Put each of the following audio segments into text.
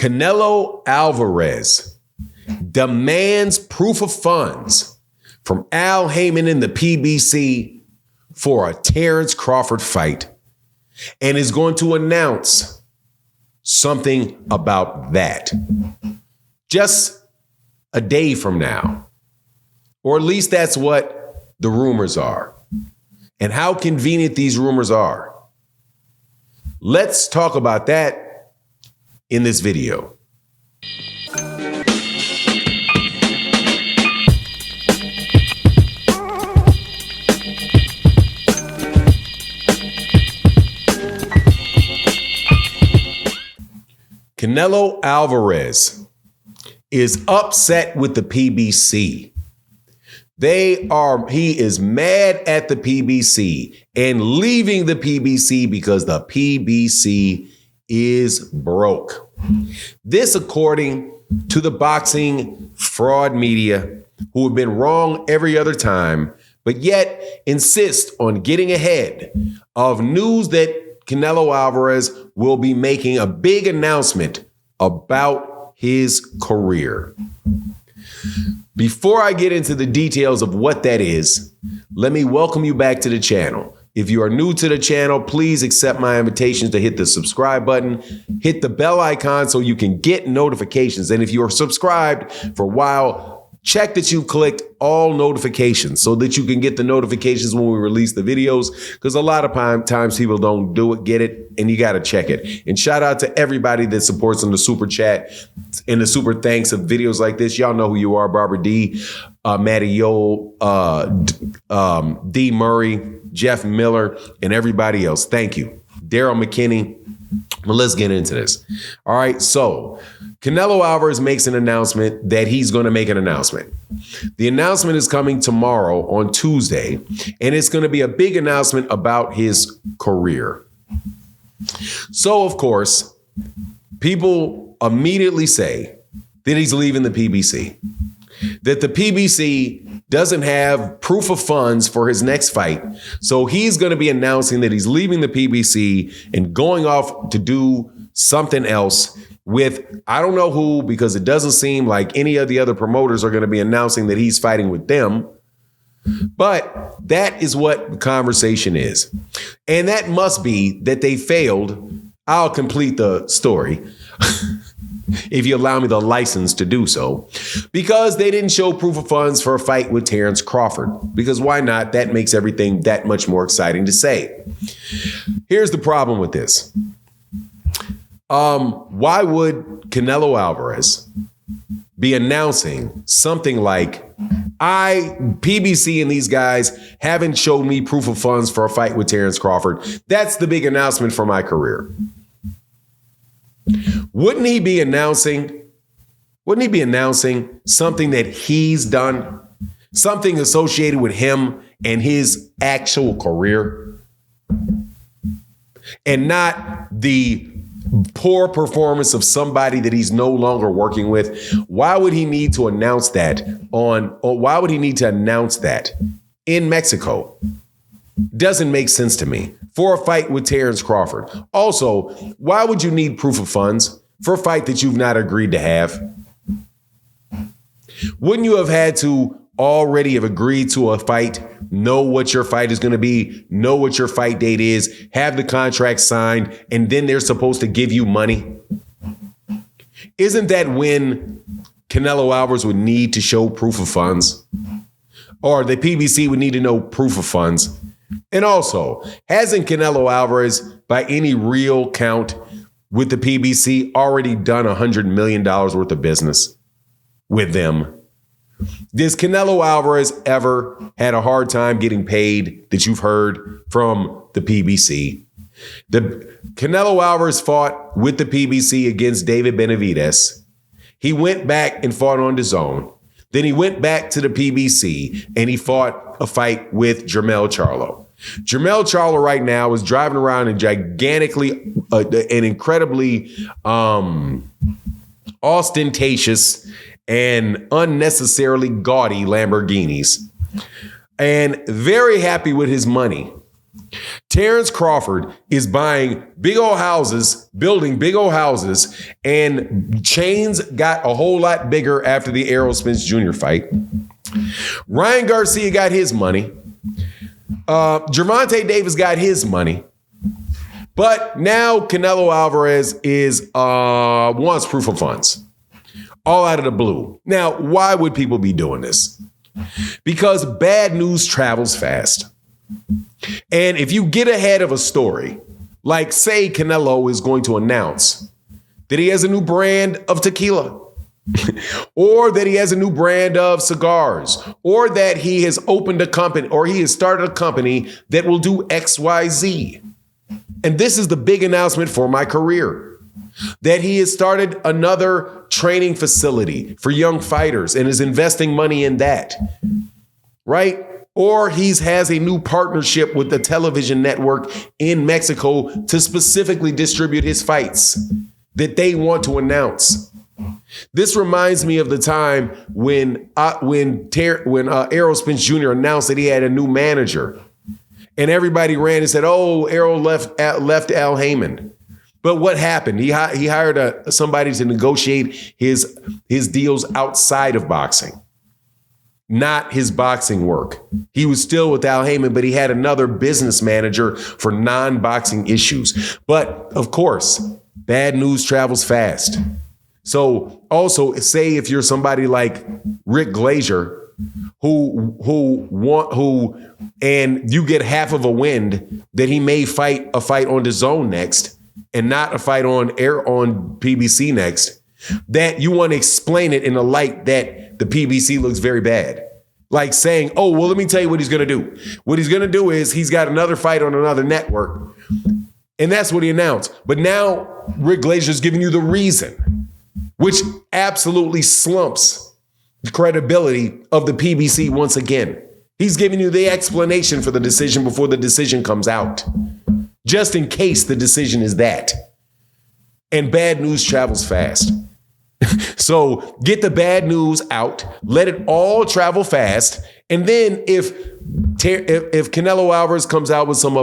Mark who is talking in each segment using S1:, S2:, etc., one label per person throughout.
S1: Canelo Alvarez demands proof of funds from Al Heyman in the PBC for a Terence Crawford fight and is going to announce something about that just a day from now. Or at least that's what the rumors are. And how convenient these rumors are. Let's talk about that in this video. Canelo Alvarez is upset with the PBC. He is mad at the PBC and leaving the PBC because the PBC is broke. This according to the boxing fraud media, who have been wrong every other time, but yet insist on getting ahead of news that Canelo Alvarez will be making a big announcement about his career. Before I get into the details of what that is, let me welcome you back to the channel. If you are new to the channel, please accept my invitations to hit the subscribe button, hit the bell icon so you can get notifications. And if you are subscribed for a while, check that you clicked all notifications so that you can get the notifications when we release the videos, because a lot of times people don't get it, and you got to check it. And shout out to everybody that supports on the super chat and the super thanks of videos like this. Y'all know who you are: Barbara D, Matty Yole, D Murray, Jeff Miller, and everybody else. Thank you. Daryl McKinney. Well, let's get into this. All right, so Canelo Alvarez makes an announcement that he's going to make an announcement. The announcement is coming tomorrow on Tuesday, and it's going to be a big announcement about his career. So, of course, people immediately say that he's leaving the PBC, that the PBC doesn't have proof of funds for his next fight. So he's going to be announcing that he's leaving the PBC and going off to do something else with, I don't know who, because it doesn't seem like any of the other promoters are going to be announcing that he's fighting with them. But that is what the conversation is. And that must be that they failed. I'll complete the story. If you allow me the license to do so, because they didn't show proof of funds for a fight with Terence Crawford. Because why not? That makes everything that much more exciting to say. Here's the problem with this. Why would Canelo Alvarez be announcing something like, PBC and these guys haven't showed me proof of funds for a fight with Terence Crawford. That's the big announcement for my career. Wouldn't he be announcing something that he's done, something associated with him and his actual career, and not the poor performance of somebody that he's no longer working with? Why would he need to announce that in Mexico? Doesn't make sense to me. For a fight with Terence Crawford. Also, why would you need proof of funds for a fight that you've not agreed to have? Wouldn't you have had to already have agreed to a fight, know what your fight is going to be, know what your fight date is, have the contract signed, and then they're supposed to give you money? Isn't that when Canelo Alvarez would need to show proof of funds? Or the PBC would need to know proof of funds? And also, hasn't Canelo Alvarez, by any real count, with the PBC already done $100 million worth of business with them? Does Canelo Alvarez ever had a hard time getting paid that you've heard from the PBC? Canelo Alvarez fought with the PBC against David Benavidez. He went back and fought on DAZN. Then he went back to the PBC and he fought a fight with Jermell Charlo. Jermell Charlo right now is driving around in gigantically and incredibly ostentatious and unnecessarily gaudy Lamborghinis, and very happy with his money. Terence Crawford is buying big old houses, building big old houses, and chains got a whole lot bigger after the Errol Spence Jr. fight. Ryan Garcia got his money. Gervonta Davis got his money. But now Canelo Alvarez wants proof of funds. All out of the blue. Now, why would people be doing this? Because bad news travels fast. And if you get ahead of a story, like say Canelo is going to announce that he has a new brand of tequila, or that he has a new brand of cigars, or that he has opened a company, or he has started a company that will do XYZ. And this is the big announcement for my career, that he has started another training facility for young fighters and is investing money in that, right? Or he has a new partnership with the television network in Mexico to specifically distribute his fights that they want to announce. This reminds me of the time when Errol Spence Jr. announced that he had a new manager, and everybody ran and said, "Oh, Errol left Al Heyman." But what happened? He hired somebody to negotiate his deals outside of boxing, not his boxing work. He was still with Al Heyman, but he had another business manager for non-boxing issues. But of course, bad news travels fast. So also say if you're somebody like Rick Glazier, and you get half of a wind that he may fight a fight on the zone next and not a fight on PBC next, that you want to explain it in a light that the PBC looks very bad. Like saying, oh, well, let me tell you what he's going to do. What he's going to do is he's got another fight on another network. And that's what he announced. But now Rick Glazier's giving you the reason, which absolutely slumps the credibility of the PBC once again. He's giving you the explanation for the decision before the decision comes out, just in case the decision is that. And bad news travels fast. So get the bad news out, let it all travel fast, and then if Canelo Alvarez comes out with some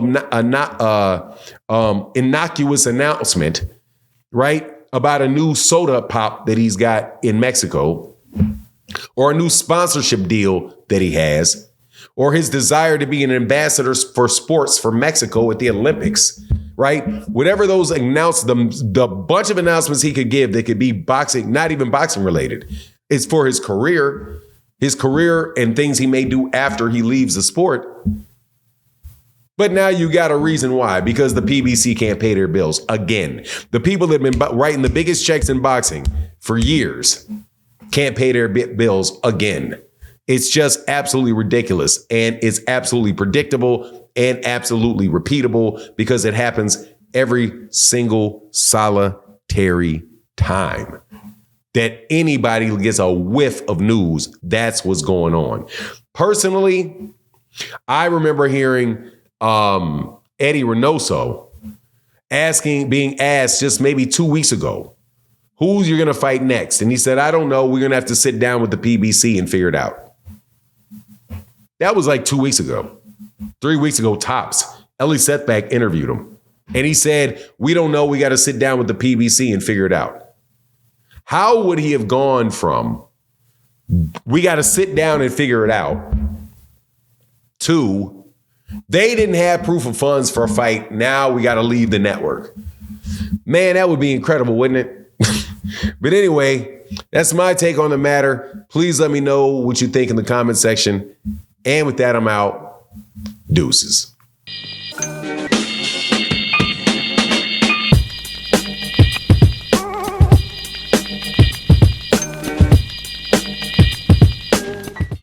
S1: innocuous announcement, right, about a new soda pop that he's got in Mexico, or a new sponsorship deal that he has, or his desire to be an ambassador for sports for Mexico at the Olympics, right? Whatever those the bunch of announcements he could give that could be boxing, not even boxing related. It's for his career and things he may do after he leaves the sport. But now you got a reason why, because the PBC can't pay their bills again. The people that have been writing the biggest checks in boxing for years can't pay their bills again. It's just absolutely ridiculous, and it's absolutely predictable and absolutely repeatable because it happens every single solitary time that anybody gets a whiff of news. That's what's going on. Personally, I remember hearing Eddie Reynoso being asked just maybe 2 weeks ago, who's you're going to fight next? And he said, I don't know. We're going to have to sit down with the PBC and figure it out. That was like 2 weeks ago, 3 weeks ago, tops. Ellie Sethback interviewed him. And he said, we don't know. We got to sit down with the PBC and figure it out. How would he have gone from, we got to sit down and figure it out, to, they didn't have proof of funds for a fight. Now we got to leave the network. Man, that would be incredible, wouldn't it? But anyway, that's my take on the matter. Please let me know what you think in the comment section. And with that, I'm out. Deuces.